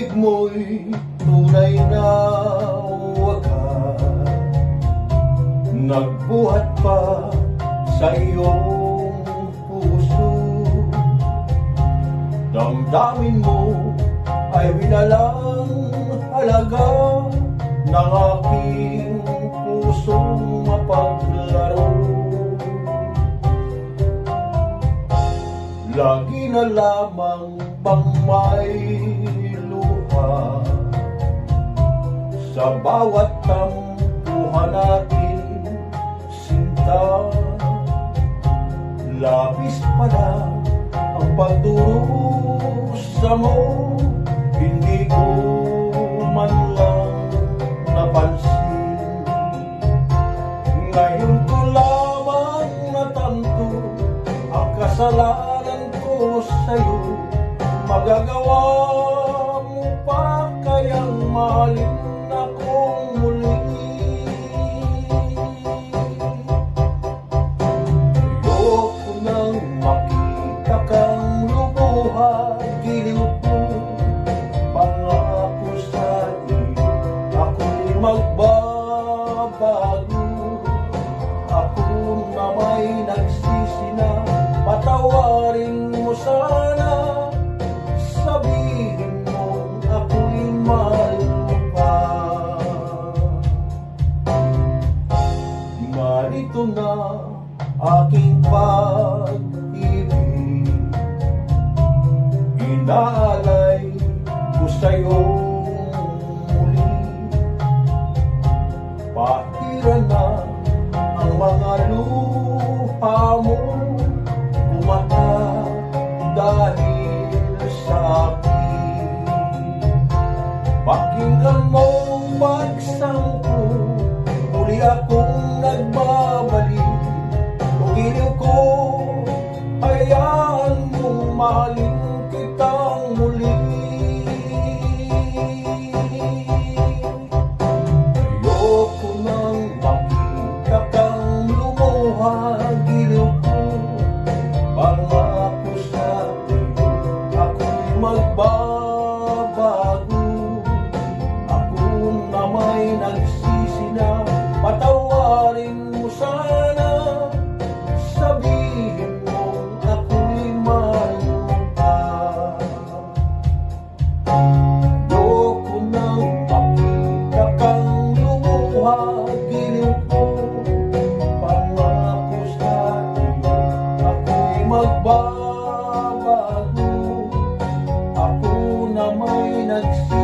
pag-ibig mo'y tunay na wakas, nagbuhat pa sa iyong puso. Damdamin mo ay winalang halaga ng aking pusong mapaglaro. Lagi na lamang bang may luha sa bawat tampuhan natin, sinta. Labis pala ang pagdurusa mo, hindi ko man lang napansin. Ngayon ko lamang natanto ang kasalanan ko sa'yo. Magagawa mo pa kayang mahalin akong muli? Ayoko nang makita kang lumuha, giliw ko. Pangako sa'yo, ako'y magbabago. Ako na may nagsisi na, patawarin mo sana. Sabihin mo ako'y mahal mo pa. Marito na aking pag-ibig, inaalay ko sa'yo muli. Pahira na ang mga luha mo, umata dahil sa akin. Pakinggan mo ang pagsang ko, muli akong nagbabalik. Kung giliw ko, hayaan mong mahalin kitang muli. Ayoko nang makita kang lumuha, giliw ko. Pangako sa'yo, ako'y magbabago. Ako na may nagsisi na, patawarin mo sana. Sabihin mo ako'y mahal mo pa. Ayoko nang makita kang lumuha, giliw ko. Pangako sa'yo, ako'y magbabago. Ako na may nagsisi